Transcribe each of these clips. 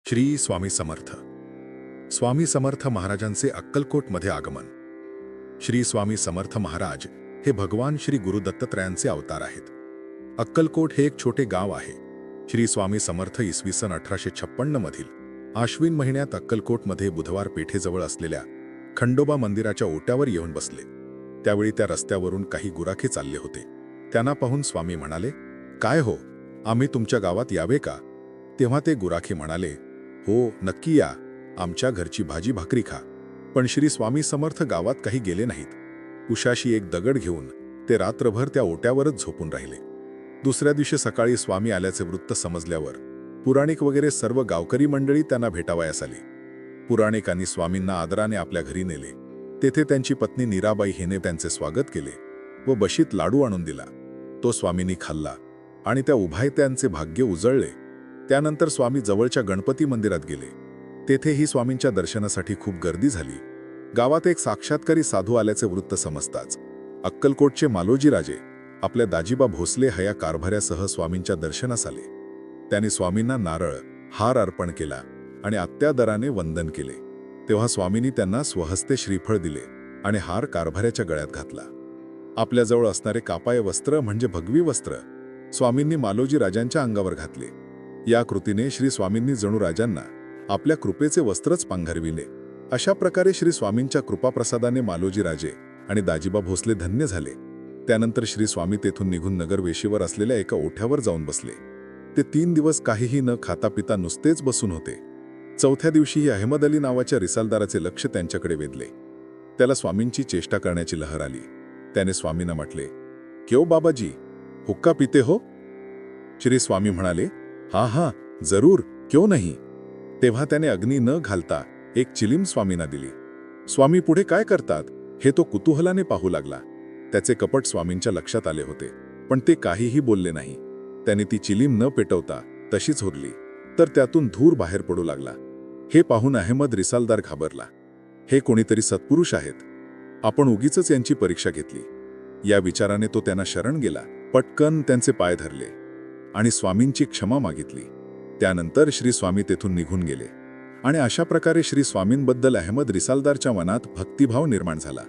श्री स्वामी समर्थ. स्वामी समर्थ महाराजांचे अक्कलकोटमध्ये आगमन. श्री स्वामी समर्थ महाराज हे भगवान श्री गुरु दत्तात्रयांचे अवतार आहेत. अक्कलकोट हे एक छोटे गाव आहे. श्री स्वामी समर्थ इसवी सन 1856 मधील आश्विन महिन्यात अक्कलकोटमध्ये बुधवार पेठेजवळ असलेल्या खंडोबा मंदिराच्या ओट्यावर येऊन बसले. त्यावेळी त्या रस्त्यावरून काही गुराखे चालले होते. त्यांना पाहून स्वामी म्हणाले, "काय हो, आम्ही तुमच्या गावात यावे का?" तेव्हा ते गुराखे म्हणाले, "हो, नक्की या, आमच्या घरची भाजी भाकरी खा." पण श्री स्वामी समर्थ गावात काही गेले नाहीत. उशाशी एक दगड घेऊन ते रात्रभर त्या ओट्यावरच झोपून राहिले. दुसऱ्या दिवशी सकाळी स्वामी आल्याचे वृत्त समजल्यावर पुराणिक वगैरे सर्व गावकरी मंडळी त्यांना भेटावयास आली. पुराणिकांनी स्वामींना आदराने आपल्या घरी नेले. तेथे त्यांची पत्नी नीराबाई हिने त्यांचे स्वागत केले व बशीत लाडू आणून दिला. तो स्वामींनी खाल्ला आणि त्या उभायत्यांचे भाग्य उजळले. त्यानंतर स्वामी जवळच्या गणपती मंदिरात गेले. तेथेही स्वामींच्या दर्शनासाठी खूप गर्दी झाली. गावात एक साक्षात्कारी साधू आल्याचे वृत्त समजताच अक्कलकोटचे मालोजी राजे आपल्या दाजीबा भोसले हया कारभाऱ्यासह स्वामींच्या दर्शनास आले. त्यांनी स्वामींना नारळ, हार अर्पण केला आणि अत्यादराने वंदन केले. तेव्हा स्वामींनी त्यांना स्वहस्ते श्रीफळ दिले आणि हार कारभाऱ्याच्या गळ्यात घातला. आपल्याजवळ असणारे कापाय वस्त्र म्हणजे भगवी वस्त्र स्वामींनी मालोजी राजांच्या अंगावर घातले. या कृतीने श्री स्वामींनी जणू राजांना आपल्या कृपेचे वस्त्रच पांघरविले. अशा प्रकारे श्री स्वामींच्या कृपाप्रसादाने मालोजी राजे आणि दाजीबा भोसले धन्य झाले. त्यानंतर श्री स्वामी तेथून निघून नगर वेशीवर असलेल्या एका ओठ्यावर जाऊन बसले. ते 3 दिवस काहीही न खाता पिता नुसतेच बसून होते. चौथ्या दिवशीही अहमद अली नावाच्या रिसालदाराचे लक्ष त्यांच्याकडे वेधले. त्याला स्वामींची चेष्टा करण्याची लहर आली. त्याने स्वामींना म्हटले, "क्यों बाबाजी, हुक्का पिते हो?" श्री स्वामी म्हणाले, "हां हां, जरूर, क्यों नहीं." तेव्हा त्याने अग्नी न घालता एक चिलीम स्वामींना दिली. स्वामी पुढे काय करतात हे तो कुतूहलाने पाहू लागला. त्याचे कपट स्वामींच्या लक्षात आले होते, पण ते काहीही बोलले नाही. त्याने ती चिलीम न पेटवता तशीच होरली, तर त्यातून धूर बाहेर पडू लागला. हे पाहून अहमद रिसालदार घाबरला. हे कोणीतरी सत्पुरुष आहेत, आपण उगीचच यांची परीक्षा घेतली. या विचाराने तो त्यांना शरण गेला. पटकन त्यांचे पाय धरले आणि स्वामींची क्षमा मागितली. त्यानंतर श्री स्वामी तेथून निघून गेले आणि अशा प्रकारे श्री स्वामींबद्दल अहमद रिसालदारच्या मनात भक्तिभाव निर्माण झाला.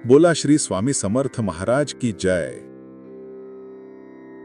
बोला श्री स्वामी समर्थ महाराज की जय.